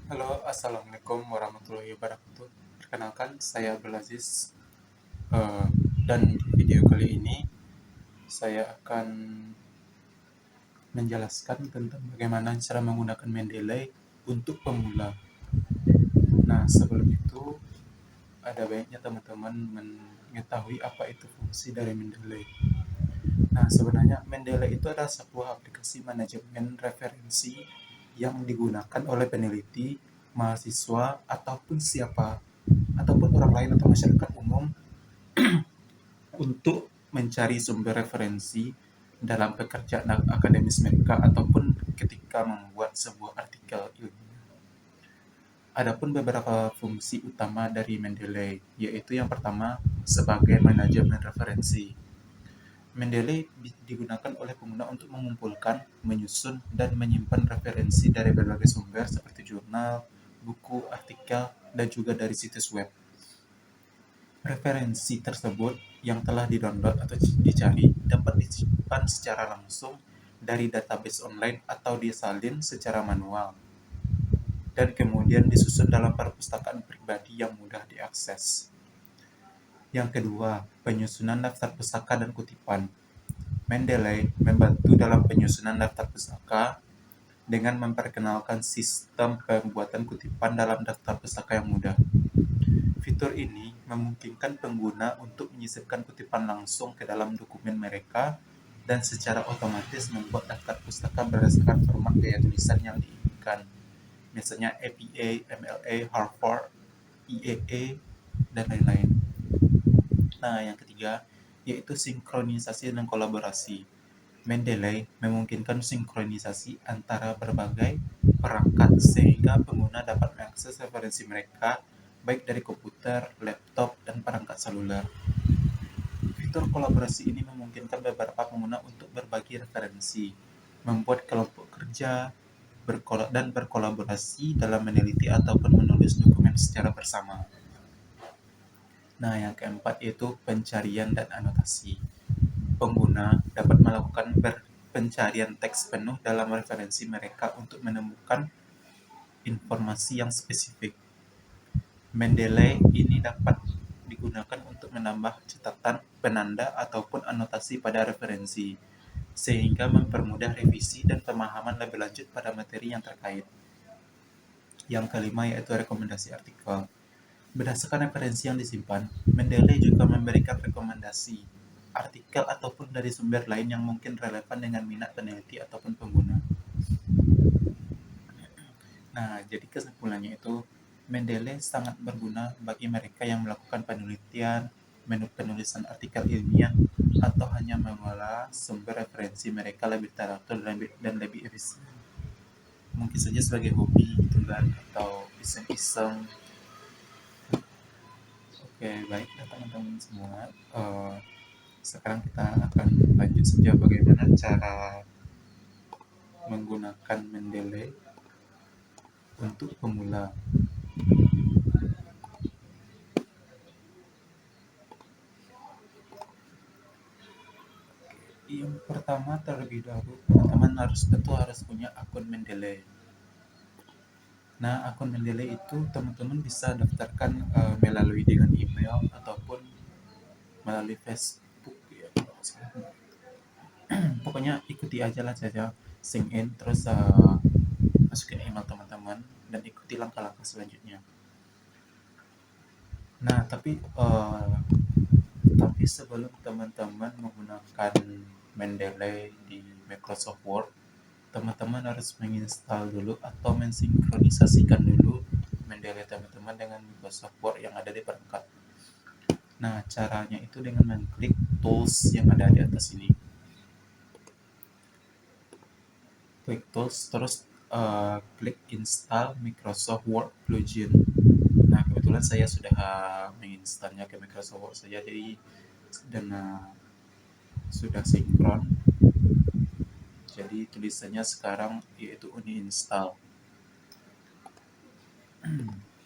Halo, Assalamualaikum warahmatullahi wabarakatuh. Perkenalkan, saya Abdul Aziz. Dan di video kali ini, saya akan menjelaskan tentang bagaimana cara menggunakan Mendeley untuk pemula. Nah, sebelum itu, ada baiknya teman-teman mengetahui apa itu fungsi dari Mendeley. Nah, sebenarnya Mendeley itu adalah sebuah aplikasi manajemen referensi yang digunakan oleh peneliti, mahasiswa, ataupun orang lain atau masyarakat umum untuk mencari sumber referensi dalam pekerjaan akademis mereka ataupun ketika membuat sebuah artikel ilmiah. Adapun beberapa fungsi utama dari Mendeley, yaitu yang pertama sebagai manajemen referensi. Mendeley digunakan oleh pengguna untuk mengumpulkan, menyusun, dan menyimpan referensi dari berbagai sumber seperti jurnal, buku, artikel, dan juga dari situs web. Referensi tersebut yang telah di-download atau dicari dapat disimpan secara langsung dari database online atau disalin secara manual, dan kemudian disusun dalam perpustakaan pribadi yang mudah diakses. Yang kedua, penyusunan daftar pustaka dan kutipan. Mendeley membantu dalam penyusunan daftar pustaka dengan memperkenalkan sistem pembuatan kutipan dalam daftar pustaka yang mudah. Fitur ini memungkinkan pengguna untuk menyisipkan kutipan langsung ke dalam dokumen mereka dan secara otomatis membuat daftar pustaka berdasarkan format gaya tulisan yang diinginkan, misalnya APA, MLA, Harvard, IAA, dan lain-lain. Nah, yang ketiga yaitu sinkronisasi dan kolaborasi. Mendeley memungkinkan sinkronisasi antara berbagai perangkat sehingga pengguna dapat mengakses referensi mereka baik dari komputer, laptop, dan perangkat seluler. Fitur kolaborasi ini memungkinkan beberapa pengguna untuk berbagi referensi, membuat kelompok kerja, dan berkolaborasi dalam meneliti ataupun menulis dokumen secara bersama. Nah, yang keempat yaitu pencarian dan anotasi. Pengguna dapat melakukan pencarian teks penuh dalam referensi mereka untuk menemukan informasi yang spesifik. Mendeley ini dapat digunakan untuk menambah catatan, penanda, ataupun anotasi pada referensi, sehingga mempermudah revisi dan pemahaman lebih lanjut pada materi yang terkait. Yang kelima yaitu rekomendasi artikel. Berdasarkan referensi yang disimpan, Mendeley juga memberikan rekomendasi artikel ataupun dari sumber lain yang mungkin relevan dengan minat peneliti ataupun pengguna. Nah, jadi kesimpulannya itu, Mendeley sangat berguna bagi mereka yang melakukan penelitian, penulisan artikel ilmiah, atau hanya mengolah sumber referensi mereka lebih teratur dan lebih efisien. Mungkin saja sebagai hobi gitu kan, atau iseng-iseng. Oke, baiklah teman-teman semua. Sekarang kita akan lanjut saja bagaimana cara menggunakan Mendeley untuk pemula. Yang pertama terlebih dahulu teman-teman tentu harus punya akun Mendeley. Nah, akun Mendeley itu teman-teman bisa daftarkan melalui dengan email ataupun melalui Facebook ya. Pokoknya ikuti aja lah saja sign in terus masukin email teman-teman dan ikuti langkah-langkah selanjutnya. Nah, tapi sebelum teman-teman menggunakan Mendeley di Microsoft Word, teman-teman harus menginstal dulu atau mensinkronisasikan dulu Mendeley teman-teman dengan Microsoft Word yang ada di perangkat. Nah, caranya itu dengan mengklik tools yang ada di atas ini. Klik tools, terus klik install Microsoft Word plugin. Nah, kebetulan saya sudah menginstalnya ke Microsoft Word saja, jadi sudah sinkron. Jadi tulisannya sekarang yaitu uninstall.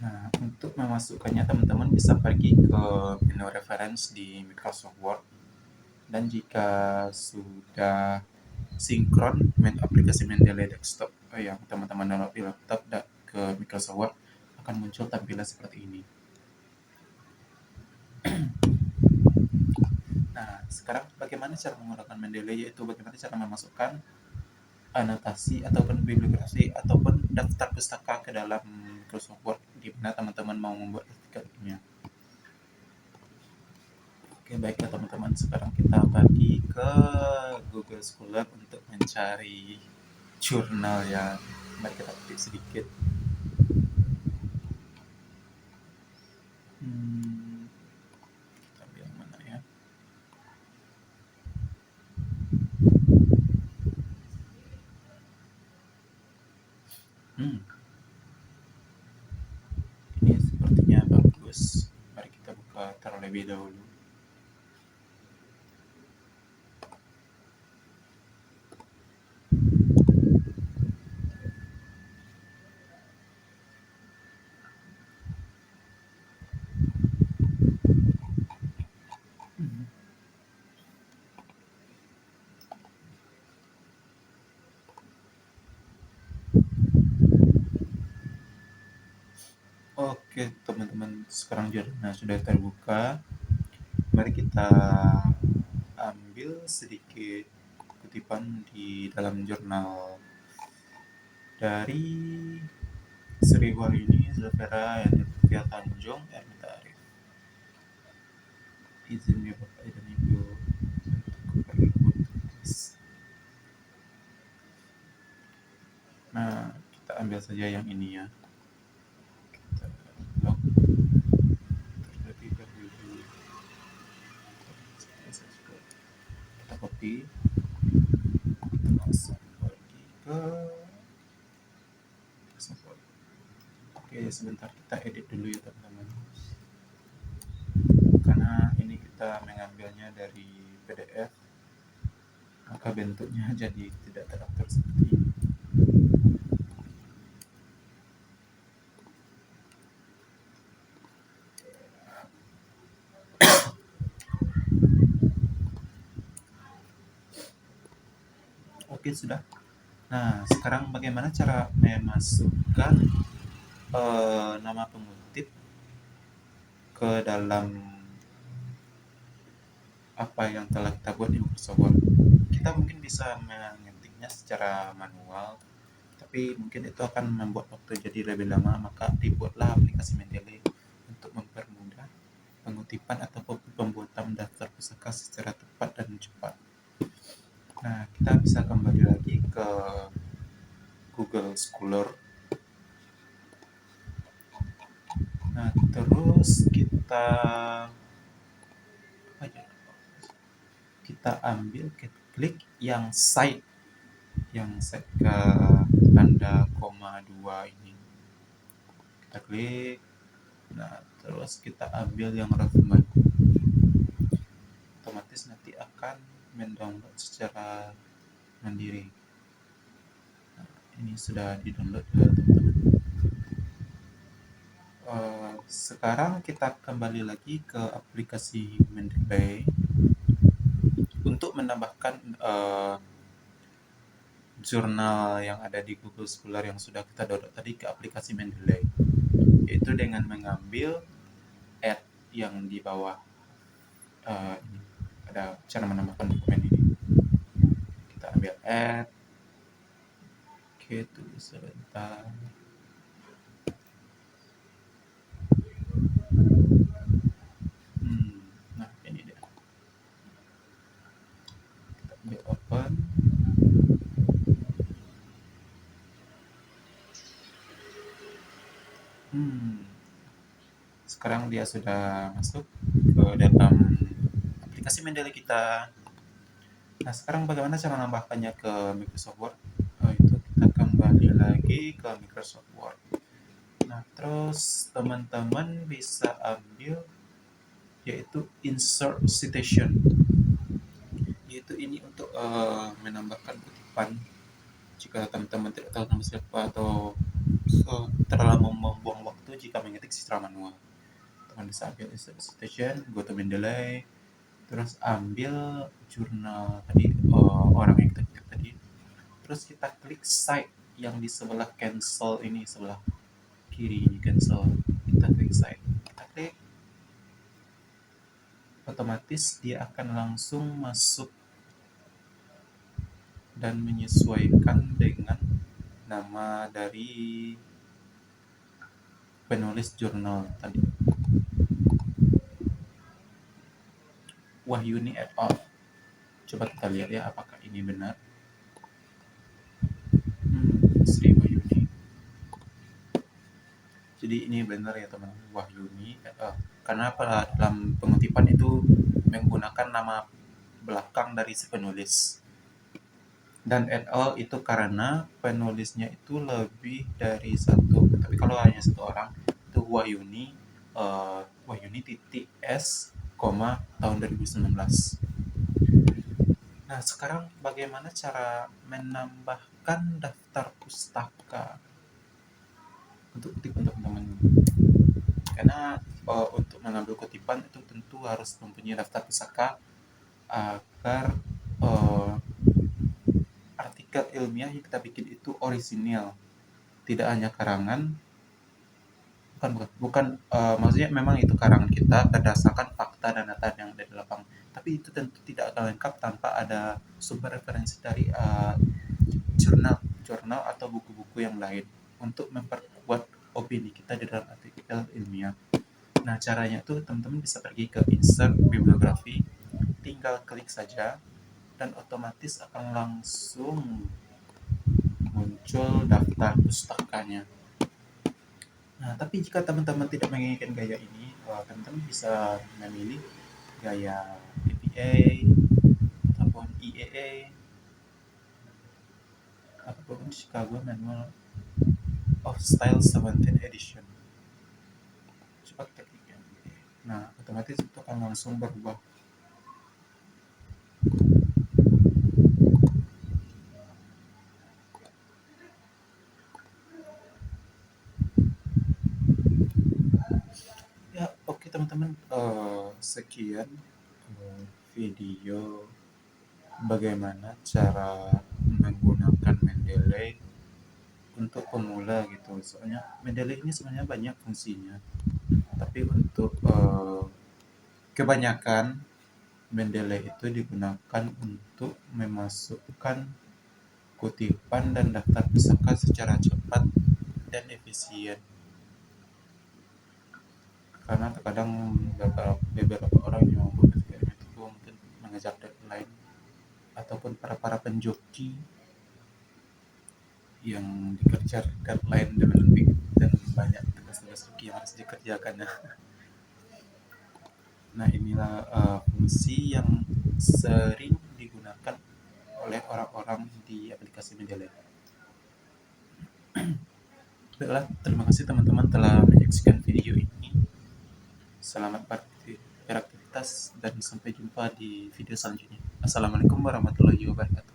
Nah, untuk memasukkannya teman-teman bisa pergi ke menu reference di Microsoft Word, dan jika sudah sinkron aplikasi Mendeley Desktop yang teman-teman download di laptop, ke Microsoft Word, akan muncul tampilan seperti ini. Nah, sekarang bagaimana cara menggunakan Mendeley, yaitu bagaimana cara memasukkan anotasi ataupun bibliografi ataupun daftar pustaka ke dalam Microsoft Word di mana teman-teman mau membuat artikelnya. Oke, baiklah teman-teman, sekarang kita pergi ke Google Scholar untuk mencari jurnal yang mari kita ketik sedikit. Kita ambil yang mana ya? Ini sepertinya bagus. Mari kita buka terlebih dahulu. Oke teman-teman, sekarang jurnalnya sudah terbuka. Mari kita ambil sedikit kutipan di dalam jurnal dari Sriwarini Zulfera Yandria Tanjung Ermita Arif. Izin ya Bapak dan Ibu untuk bertulis. Nah, kita ambil saja yang ini ya. Kita lock terlebih dahulu. Kita copy. Kita langsung pergi ke Microsoft. Oke, sebentar kita edit dulu ya teman-teman. Karena ini kita mengambilnya dari PDF, maka bentuknya jadi tidak teratur seperti ini. Oke, sudah. Nah, sekarang bagaimana cara memasukkan nama pengutip ke dalam apa yang telah kita buat di Microsoft Word? Kita mungkin bisa mengetiknya secara manual, tapi mungkin itu akan membuat waktu jadi lebih lama, maka dibuatlah aplikasi Mendeley untuk mempermudah pengutipan atau pembuatan daftar pustaka secara tepat dan cepat. Nah, kita bisa kembali lagi ke Google Scholar. Nah, terus kita ambil, klik yang cite ke tanda koma 2 ini. Kita klik. Nah, terus kita ambil yang reference. Otomatis nanti akan mendownload secara mandiri. Nah, ini sudah di-download ya teman-teman. Sekarang kita kembali lagi ke aplikasi Mendeley untuk menambahkan jurnal yang ada di Google Scholar yang sudah kita download tadi ke aplikasi Mendeley, yaitu dengan mengambil add yang di bawah ini ada cara menambahkan dokumen ini. Kita ambil add. Oke, tunggu sebentar. Nah, ini dia. Kita ambil open. Sekarang dia sudah masuk ke dalam aplikasi Mendeley kita. Nah, sekarang bagaimana cara menambahkannya ke Microsoft Word? Itu kita kembali lagi ke Microsoft Word. Nah, terus teman-teman bisa ambil yaitu insert citation, yaitu ini untuk menambahkan kutipan jika teman-teman tidak tahu nama siapa atau terlalu membuang waktu jika mengetik secara manual. Teman bisa ambil insert citation, go to Mendeley, terus ambil jurnal tadi orang yang kita klik tadi, terus kita klik cite yang di sebelah cancel ini, sebelah kiri ini cancel, kita klik sign, kita klik, otomatis dia akan langsung masuk dan menyesuaikan dengan nama dari penulis jurnal tadi, Wahyuni et al. Coba kita lihat ya apakah ini benar. Sri Wahyuni. Jadi ini benar ya teman-teman, Wahyuni et al. Karena dalam pengutipan itu menggunakan nama belakang dari si penulis. Dan et al itu karena penulisnya itu lebih dari satu. Tapi kalau hanya satu orang itu Wahyuni, Wahyuni titik S, tahun 2019. Nah, sekarang bagaimana cara menambahkan daftar pustaka untuk kutipan teman-teman? Karena untuk mengambil kutipan itu tentu harus mempunyai daftar pustaka agar artikel ilmiah yang kita bikin itu orisinil, tidak hanya karangan. Bukan maksudnya memang itu karangan kita berdasarkan fakta dan data yang ada di lapangan, tapi itu tentu tidak akan lengkap tanpa ada sumber referensi dari jurnal atau buku-buku yang lain untuk memperkuat opini kita di dalam artikel ilmiah. Nah, caranya tuh teman-teman bisa pergi ke insert bibliografi, tinggal klik saja dan otomatis akan langsung muncul daftar pustakanya. Nah, tapi jika teman-teman tidak menginginkan gaya ini, teman-teman bisa memilih gaya APA ataupun EAA ataupun Chicago Manual of Style 17th Edition. Coba kita klik ya. Nah, otomatis itu akan langsung berubah. Ya, oke teman-teman, sekian video bagaimana cara menggunakan Mendeley untuk pemula gitu. Soalnya Mendeley ini sebenarnya banyak fungsinya, tapi untuk kebanyakan Mendeley itu digunakan untuk memasukkan kutipan dan daftar pustaka secara cepat dan efisien. Karena terkadang beberapa orang yang bekerja itu mungkin mengejar deadline ataupun para penjoki yang dikejar deadline dengan lebih dan banyak tugas-tugas yang harus dikerjakan. Nah, inilah fungsi yang sering digunakan oleh orang-orang di aplikasi Mendeley. Baiklah, terima kasih teman-teman telah menyaksikan video ini. Selamat beraktivitas dan sampai jumpa di video selanjutnya. Assalamualaikum warahmatullahi wabarakatuh.